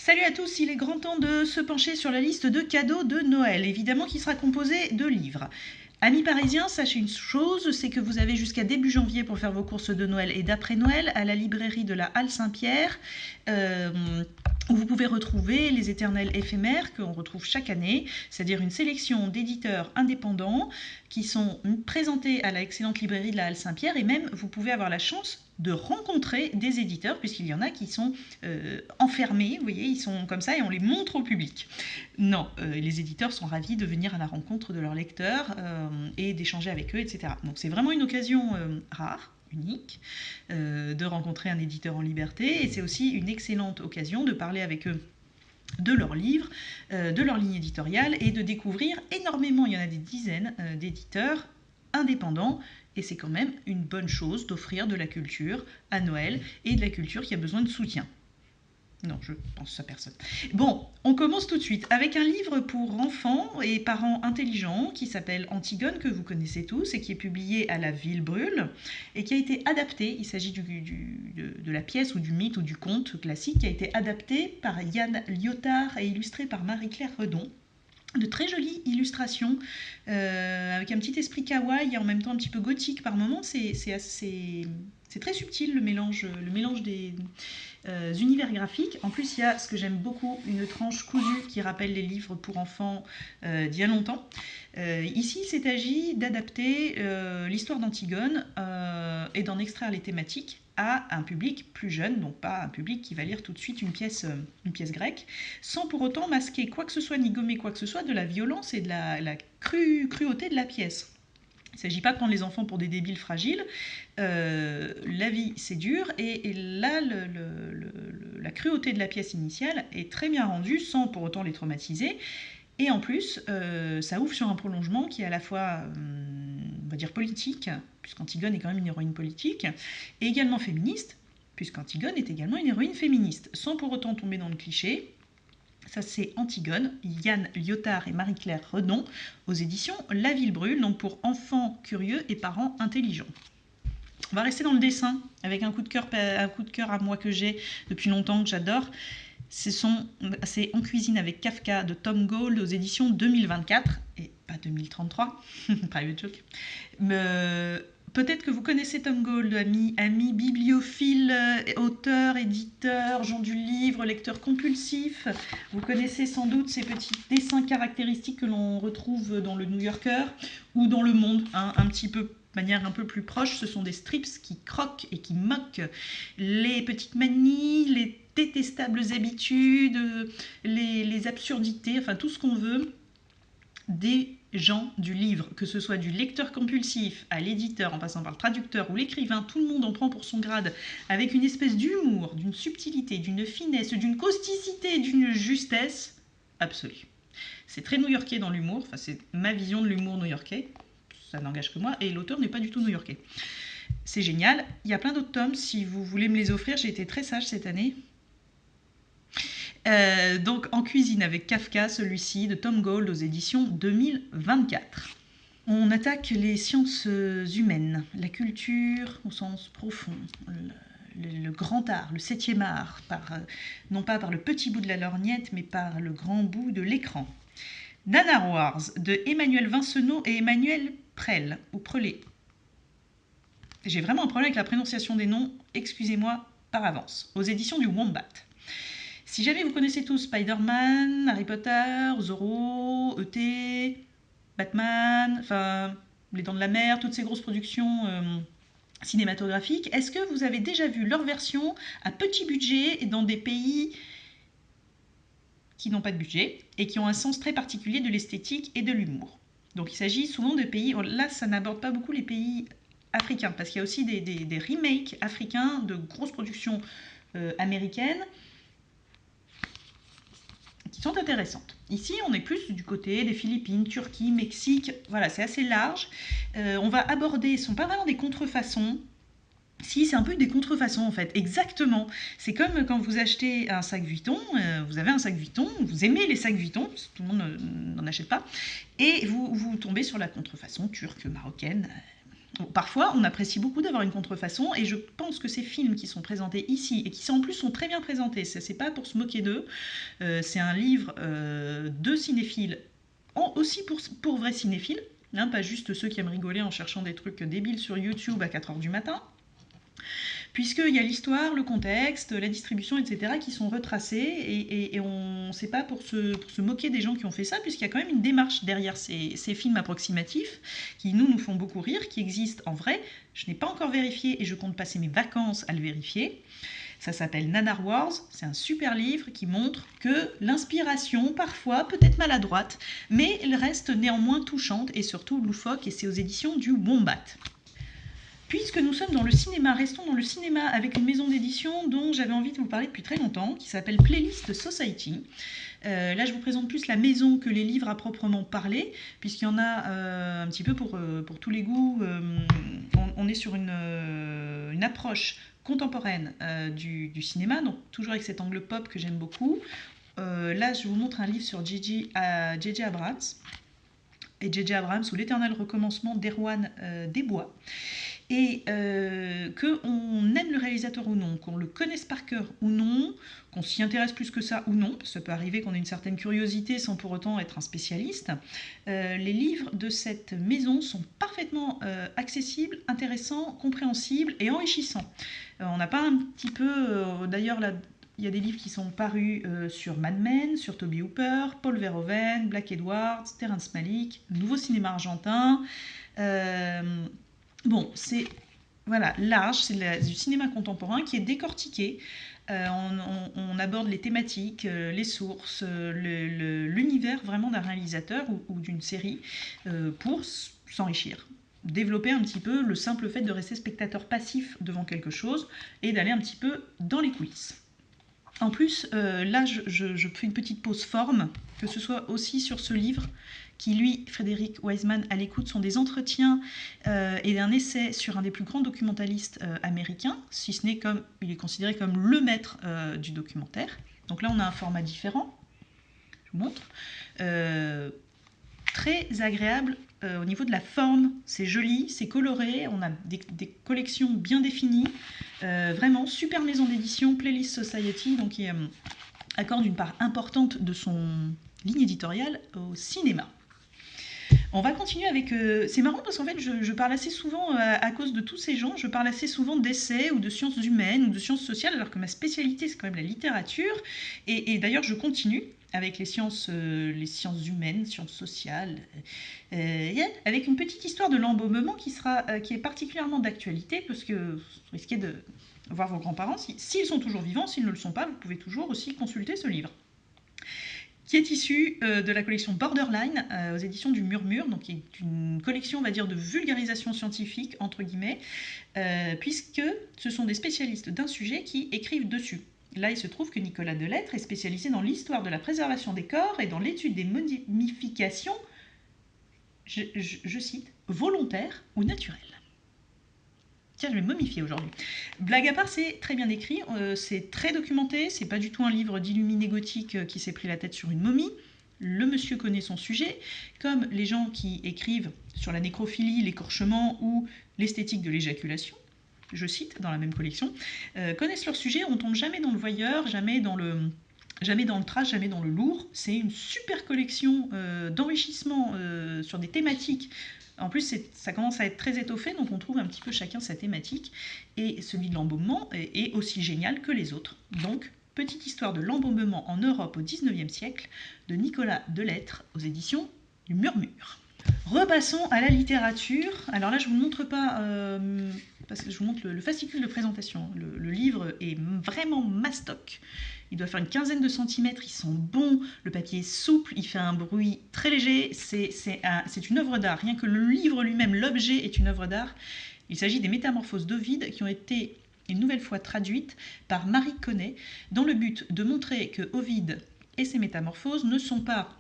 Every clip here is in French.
Salut à tous, il est grand temps de se pencher sur la liste de cadeaux de Noël, évidemment qui sera composée de livres. Amis parisiens, sachez une chose, c'est que vous avez jusqu'à début janvier pour faire vos courses de Noël et d'après Noël à la librairie de la Halle Saint-Pierre, euh, où vous pouvez retrouver les éternels éphémères qu'on retrouve chaque année, c'est-à-dire une sélection d'éditeurs indépendants qui sont présentés à la excellente librairie de la Halle Saint-Pierre, et même vous pouvez avoir la chance de rencontrer des éditeurs, puisqu'il y en a qui sont enfermés, vous voyez, ils sont comme ça et on les montre au public. Non, les éditeurs sont ravis de venir à la rencontre de leurs lecteurs et d'échanger avec eux, etc. Donc c'est vraiment une occasion rare, unique, de rencontrer un éditeur en liberté, et c'est aussi une excellente occasion de parler avec eux de leurs livres, de leur ligne éditoriale, et de découvrir énormément, il y en a des dizaines d'éditeurs indépendants, et c'est quand même une bonne chose d'offrir de la culture à Noël, et de la culture qui a besoin de soutien. Non, je pense à personne. Bon, on commence tout de suite avec un livre pour enfants et parents intelligents qui s'appelle Antigone, que vous connaissez tous, et qui est publié à La Ville Brûle, et qui a été adapté. Il s'agit de la pièce ou du mythe ou du conte classique qui a été adapté par Yann Liotard et illustré par Marie-Claire Redon. De très jolies illustrations, avec un petit esprit kawaii et en même temps un petit peu gothique par moments. C'est très subtil le mélange des univers graphiques. En plus, il y a ce que j'aime beaucoup, une tranche cousue qui rappelle les livres pour enfants d'il y a longtemps. Ici, il s'est agi d'adapter l'histoire d'Antigone et d'en extraire les thématiques à un public plus jeune, donc pas un public qui va lire tout de suite une pièce grecque, sans pour autant masquer quoi que ce soit ni gommer quoi que ce soit de la violence et de la cruauté de la pièce. Il ne s'agit pas de prendre les enfants pour des débiles fragiles. La vie, c'est dur. Et là, la cruauté de la pièce initiale est très bien rendue, sans pour autant les traumatiser. Et en plus, ça ouvre sur un prolongement qui est à la fois, on va dire, politique, puisqu'Antigone est quand même une héroïne politique, et également féministe, puisqu'Antigone est également une héroïne féministe, sans pour autant tomber dans le cliché. Ça, c'est Antigone, Yann Liotard et Marie-Claire Redon, aux éditions La Ville Brûle, donc pour enfants curieux et parents intelligents. On va rester dans le dessin, avec un coup de cœur à moi que j'ai depuis longtemps, que j'adore. C'est En cuisine avec Kafka de Tom Gold aux éditions 2024 et pas 2033. Private joke. Peut-être que vous connaissez Tom Gold, ami bibliophile, auteur, éditeur, gens du livre, lecteur compulsif. Vous connaissez sans doute ces petits dessins caractéristiques que l'on retrouve dans le New Yorker ou dans Le Monde, hein, un petit peu de manière un peu plus proche. Ce sont des strips qui croquent et qui moquent les petites manies, les détestables habitudes, les absurdités, enfin tout ce qu'on veut des gens du livre, que ce soit du lecteur compulsif à l'éditeur, en passant par le traducteur ou l'écrivain. Tout le monde en prend pour son grade, avec une espèce d'humour, d'une subtilité, d'une finesse, d'une causticité, d'une justesse absolue. C'est très new-yorkais dans l'humour, enfin c'est ma vision de l'humour new-yorkais, ça n'engage que moi, et l'auteur n'est pas du tout new-yorkais. C'est génial, il y a plein d'autres tomes, si vous voulez me les offrir, j'ai été très sage cette année. Donc En cuisine avec Kafka, celui-ci de Tom Gold aux éditions 2024. On attaque les sciences humaines, la culture au sens profond, le grand art, le 7e art, non pas par le petit bout de la lorgnette, mais par le grand bout de l'écran. Nanar Wars de Emmanuel Vincenot et Emmanuel Prel, ou Prelet. J'ai vraiment un problème avec la prononciation des noms, excusez-moi par avance, aux éditions du Wombat. Si jamais vous connaissez tous Spider-Man, Harry Potter, Zorro, E.T., Batman, enfin Les Dents de la Mer, toutes ces grosses productions cinématographiques, est-ce que vous avez déjà vu leur version à petit budget et dans des pays qui n'ont pas de budget et qui ont un sens très particulier de l'esthétique et de l'humour? Donc il s'agit souvent de pays, là ça n'aborde pas beaucoup les pays africains, parce qu'il y a aussi des remakes africains de grosses productions américaines qui sont intéressantes. Ici, on est plus du côté des Philippines, Turquie, Mexique. Voilà, c'est assez large. On va aborder, ce ne sont pas vraiment des contrefaçons. Si, c'est un peu des contrefaçons en fait, exactement. C'est comme quand vous achetez un sac Vuitton, vous avez un sac Vuitton, vous aimez les sacs Vuitton, parce que tout le monde n'en achète pas, et vous tombez sur la contrefaçon turque, marocaine, Parfois, on apprécie beaucoup d'avoir une contrefaçon, et je pense que ces films qui sont présentés ici, et qui en plus sont très bien présentés, c'est pas pour se moquer d'eux, c'est un livre de cinéphiles, aussi pour vrais cinéphiles, hein, pas juste ceux qui aiment rigoler en cherchant des trucs débiles sur YouTube à 4h du matin, puisqu'il y a l'histoire, le contexte, la distribution, etc. qui sont retracés, et on sait pas pour se moquer des gens qui ont fait ça, puisqu'il y a quand même une démarche derrière ces films approximatifs, qui nous font beaucoup rire, qui existent en vrai. Je n'ai pas encore vérifié, et je compte passer mes vacances à le vérifier. Ça s'appelle Nanar Wars, c'est un super livre qui montre que l'inspiration, parfois, peut être maladroite, mais elle reste néanmoins touchante, et surtout loufoque, et c'est aux éditions du Wombat. Puisque nous sommes dans le cinéma, restons dans le cinéma avec une maison d'édition dont j'avais envie de vous parler depuis très longtemps, qui s'appelle Playlist Society. Là, je vous présente plus la maison que les livres à proprement parler, puisqu'il y en a un petit peu pour tous les goûts. On est sur une approche contemporaine du cinéma, donc toujours avec cet angle pop que j'aime beaucoup. Là, je vous montre un livre sur J.J. Abrams, et J.J. Abrams ou l'éternel recommencement d'Erwan Desbois. Et qu'on aime le réalisateur ou non, qu'on le connaisse par cœur ou non, qu'on s'y intéresse plus que ça ou non, parce que ça peut arriver qu'on ait une certaine curiosité sans pour autant être un spécialiste, les livres de cette maison sont parfaitement accessibles, intéressants, compréhensibles et enrichissants. On n'a pas un petit peu... D'ailleurs, là, il y a des livres qui sont parus sur Mad Men, sur Toby Hooper, Paul Verhoeven, Black Edwards, Terrence Malick, Nouveau cinéma argentin... Bon, c'est voilà, large, c'est du cinéma contemporain qui est décortiqué. On aborde les thématiques, les sources, l'univers vraiment d'un réalisateur ou d'une série pour s'enrichir. Développer un petit peu le simple fait de rester spectateur passif devant quelque chose et d'aller un petit peu dans les coulisses. En plus, là, je fais une petite pause forme, que ce soit aussi sur ce livre, qui lui, Frédéric Wiseman, à l'écoute, sont des entretiens et un essai sur un des plus grands documentalistes américains, si ce n'est comme, il est considéré comme le maître du documentaire. Donc là, on a un format différent, je vous montre. Très agréable au niveau de la forme, c'est joli, c'est coloré, on a des collections bien définies, vraiment super maison d'édition, Playlist Society, donc qui accorde une part importante de son ligne éditoriale au cinéma. On va continuer avec... c'est marrant parce qu'en fait, je parle assez souvent, à cause de tous ces gens, je parle assez souvent d'essais ou de sciences humaines ou de sciences sociales, alors que ma spécialité, c'est quand même la littérature. Et d'ailleurs, je continue avec les sciences humaines, sciences sociales, avec une petite histoire de l'embaumement qui est particulièrement d'actualité, parce que vous risquez de voir vos grands-parents, s'ils sont toujours vivants, s'ils ne le sont pas, vous pouvez toujours aussi consulter ce livre, qui est issu de la collection Borderline aux éditions du Murmure, donc qui est une collection, on va dire, de vulgarisation scientifique, entre guillemets, puisque ce sont des spécialistes d'un sujet qui écrivent dessus. Là, il se trouve que Nicolas Delettre est spécialisé dans l'histoire de la préservation des corps et dans l'étude des momifications, je cite, volontaires ou naturelles. Tiens, je vais momifier aujourd'hui. Blague à part, c'est très bien écrit, c'est très documenté, c'est pas du tout un livre d'illuminé gothique qui s'est pris la tête sur une momie. Le monsieur connaît son sujet, comme les gens qui écrivent sur la nécrophilie, l'écorchement ou l'esthétique de l'éjaculation, je cite, dans la même collection, connaissent leur sujet, on tombe jamais dans le voyeur, jamais dans le trash, jamais dans le lourd. C'est une super collection d'enrichissement sur des thématiques. En plus, ça commence à être très étoffé, donc on trouve un petit peu chacun sa thématique. Et celui de l'embaumement est aussi génial que les autres. Donc, petite histoire de l'embaumement en Europe au XIXe siècle, de Nicolas Delettre, aux éditions du Murmure. Repassons à la littérature. Alors là, je ne vous montre pas, parce que je vous montre le fascicule de présentation. Le livre est vraiment mastoc. Il doit faire une quinzaine de centimètres, il sent bon, le papier est souple, il fait un bruit très léger, c'est une œuvre d'art. Rien que le livre lui-même, l'objet est une œuvre d'art. Il s'agit des Métamorphoses d'Ovide qui ont été une nouvelle fois traduites par Marie Connet, dans le but de montrer que Ovide et ses métamorphoses ne sont pas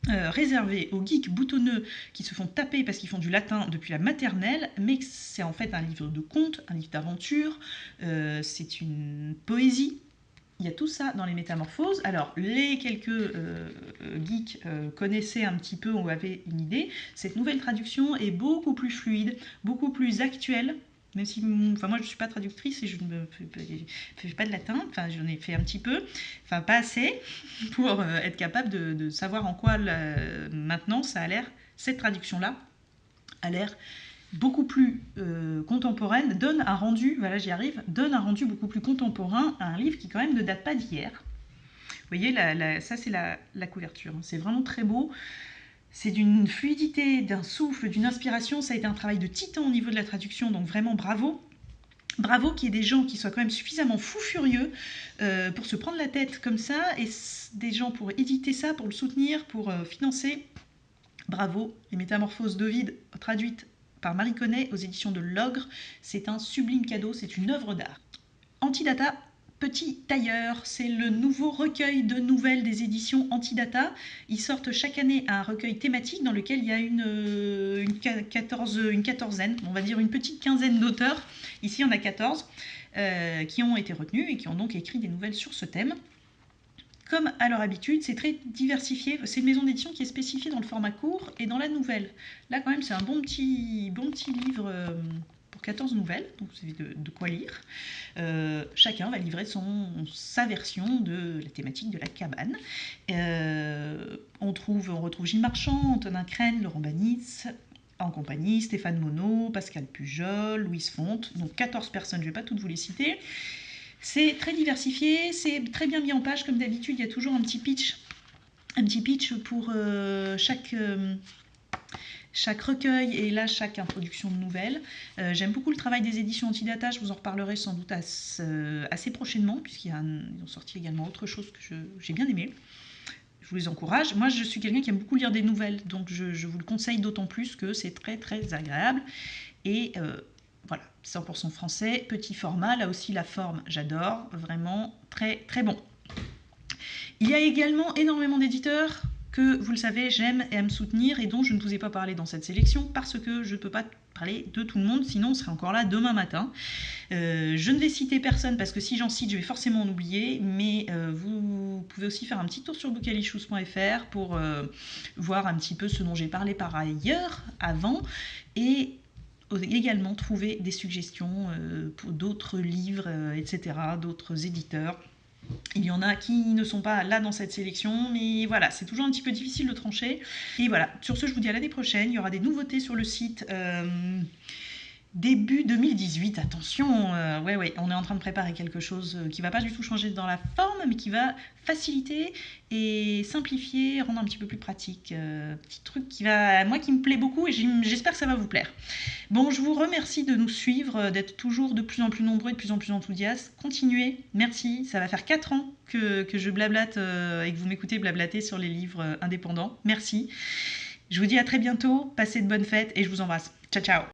réservé aux geeks boutonneux qui se font taper parce qu'ils font du latin depuis la maternelle, mais c'est en fait un livre de contes, un livre d'aventure, c'est une poésie Il y a tout ça dans les Métamorphoses. Alors, les quelques geeks connaissaient un petit peu ou avaient une idée. Cette nouvelle traduction est beaucoup plus fluide, beaucoup plus actuelle. Même si, enfin, moi je ne suis pas traductrice et je ne fais pas de latin, enfin j'en ai fait un petit peu, enfin pas assez pour être capable de savoir en quoi maintenant ça a l'air, cette traduction-là a l'air beaucoup plus contemporaine, donne un rendu, voilà j'y arrive, donne un rendu beaucoup plus contemporain à un livre qui quand même ne date pas d'hier. Vous voyez, ça c'est la couverture, c'est vraiment très beau. C'est d'une fluidité, d'un souffle, d'une inspiration. Ça a été un travail de titan au niveau de la traduction, donc vraiment bravo. Bravo qu'il y ait des gens qui soient quand même suffisamment fous furieux pour se prendre la tête comme ça, et des gens pour éditer ça, pour le soutenir, pour financer. Bravo, les Métamorphoses d'Ovide, traduites par Marie Connet aux éditions de L'Ogre. C'est un sublime cadeau, c'est une œuvre d'art. Antidata, Petit Tailleur, c'est le nouveau recueil de nouvelles des éditions Antidata. Ils sortent chaque année un recueil thématique dans lequel il y a une quatorzaine, on va dire une petite quinzaine d'auteurs. Ici, il y en a 14 qui ont été retenus et qui ont donc écrit des nouvelles sur ce thème. Comme à leur habitude, c'est très diversifié. C'est une maison d'édition qui est spécifiée dans le format court et dans la nouvelle. Là, quand même, c'est un bon petit livre pour 14 nouvelles, donc c'est de quoi lire. Chacun va livrer sa version de la thématique de la cabane. On retrouve Gilles Marchand, Antonin Crène, Laurent Banitz, en compagnie, Stéphane Monod, Pascal Pujol, Louise Fonte, donc 14 personnes, je ne vais pas toutes vous les citer. C'est très diversifié, c'est très bien mis en page, comme d'habitude, il y a toujours un petit pitch pour chaque recueil et là chaque introduction de nouvelles. J'aime beaucoup le travail des éditions Antidata, je vous en reparlerai sans doute assez prochainement, puisqu'ils ont sorti également autre chose que j'ai bien aimé. Je vous les encourage. Moi, je suis quelqu'un qui aime beaucoup lire des nouvelles, donc je vous le conseille d'autant plus que c'est très très agréable. Et voilà, 100% français, petit format, là aussi la forme, j'adore, vraiment très très bon. Il y a également énormément d'éditeurs que, vous le savez, j'aime et aime soutenir et dont je ne vous ai pas parlé dans cette sélection parce que je ne peux pas parler de tout le monde, sinon on serait encore là demain matin. Je ne vais citer personne parce que si j'en cite, je vais forcément en oublier, mais vous pouvez aussi faire un petit tour sur bookalissues.fr pour voir un petit peu ce dont j'ai parlé par ailleurs avant et également trouver des suggestions pour d'autres livres, etc., d'autres éditeurs. Il y en a qui ne sont pas là dans cette sélection, mais voilà, c'est toujours un petit peu difficile de trancher. Et voilà, sur ce, je vous dis à l'année prochaine. Il y aura des nouveautés sur le site début 2018. Attention, ouais, on est en train de préparer quelque chose qui va pas du tout changer dans la forme, mais qui va faciliter et simplifier, rendre un petit peu plus pratique. Petit truc qui me plaît beaucoup et j'espère que ça va vous plaire. Bon, je vous remercie de nous suivre, d'être toujours de plus en plus nombreux et de plus en plus enthousiastes. Continuez, merci. Ça va faire 4 ans que je blablate et que vous m'écoutez blablater sur les livres indépendants. Merci. Je vous dis à très bientôt, passez de bonnes fêtes et je vous embrasse. Ciao, ciao.